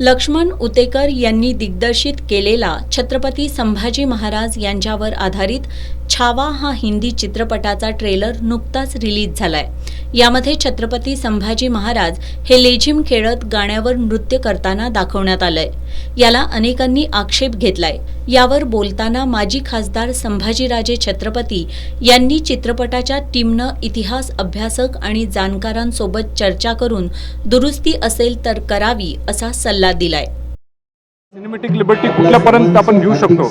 लक्ष्मण उतेकर यांनी दिग्दर्शित केलेला छत्रपती संभाजी महाराज यांच्यावर आधारित छावा हा हिंदी चित्रपटाचा ट्रेलर नुकताच रिलीज झालाय। यामध्ये छत्रपती संभाजी महाराज हे लेझिम खेळत गाण्यावर नृत्य करताना दाखवण्यात आलंय। याला अनेकांनी आक्षेप घेतलाय। यावर बोलताना माजी खासदार संभाजीराजे छत्रपती यांनी चित्रपटाच्या टीमनं इतिहास अभ्यासक आणि जाणकारांसोबत चर्चा करून दुरुस्ती असेल तर करावी असा सल्ला दिलाय। सिनेमॅटिक लिबर्टी कुठल्यापर्यंत आपण घेऊ शकतो,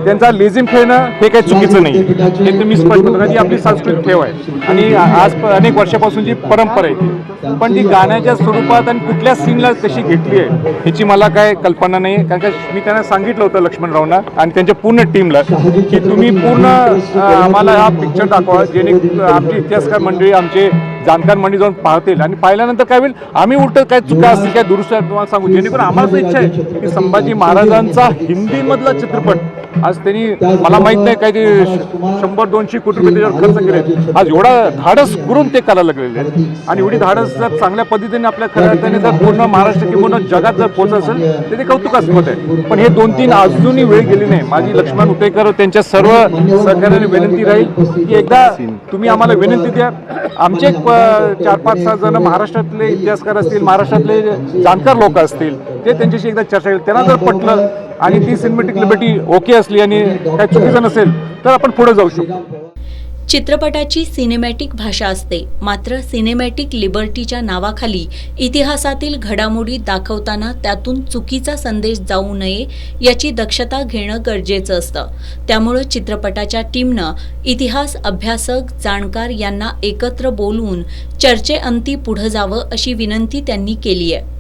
त्यांचा लेझिम खेळणं हे काही चुकीचं नाही, हे तुम्ही स्पष्ट करता की आपली सांस्कृतिक ठेव आहे आणि आज अनेक वर्षापासूनची परंपरा आहे। पण ती गाण्याच्या स्वरूपात आणि कुठल्या सीनला कशी घेतली आहे ह्याची मला काय कल्पना नाही। कारण का मी त्यांना सांगितलं होतं लक्ष्मणरावना आणि त्यांच्या पूर्ण टीमला की तुम्ही पूर्ण आम्हाला हा पिक्चर दाखवा, जेणे आमची इतिहासकार मंडळी आमचे जाणकार मंडळी जाऊन पाहतील आणि पाहिल्यानंतर काय होईल आम्ही उलट काय चुका असतील काय दुरुस्त तुम्हाला सांगू, जेणेकरून आम्हाला इच्छा आहे की संभाजी महाराजांचा हिंदीमधला चित्रपट आज त्यांनी मला माहित नाही काय ते 100-200 कोटी रुपये त्याच्यावर खर्च केले, आज एवढा धाडस करून ते करायला लागलेले आहे आणि एवढी धाडस जर चांगल्या पद्धतीने आपल्या खऱ्या अर्थाने जर पूर्ण महाराष्ट्र किंवा जगात जर पोहोचत असेल तर ते कौतुकास्पद आहे। पण हे 2-3 अजूनही वेळ गेली नाही। माझी लक्ष्मण उतेकर त्यांच्या सर्व सहकार्याने विनंती राहील की एकदा तुम्ही आम्हाला विनंती द्या, आमचे 4-5-6 जण महाराष्ट्रातले इतिहासकार असतील, महाराष्ट्रातले जाणकार लोक असतील, ते त्यांच्याशी एकदा चर्चा केली, त्यांना जर पटलं आणि ती सिनेमॅटिक लिबर्टी ओके असली आणि काही चुकीचं नसेल तर आपण पुढे जाऊ शकतो। चित्रपटाची सिनेमॅटिक भाषा असते, मात्र सिनेमॅटिक लिबर्टीच्या नावाखाली इतिहासातील घडामोडी दाखवताना त्यातून चुकीचा संदेश जाऊ नये याची दक्षता घेणं गरजेचं असतं। त्यामुळे चित्रपटाच्या टीमनं इतिहास अभ्यासक जाणकार यांना एकत्र बोलवून चर्चेअंती पुढे जावं अशी विनंती त्यांनी केली आहे।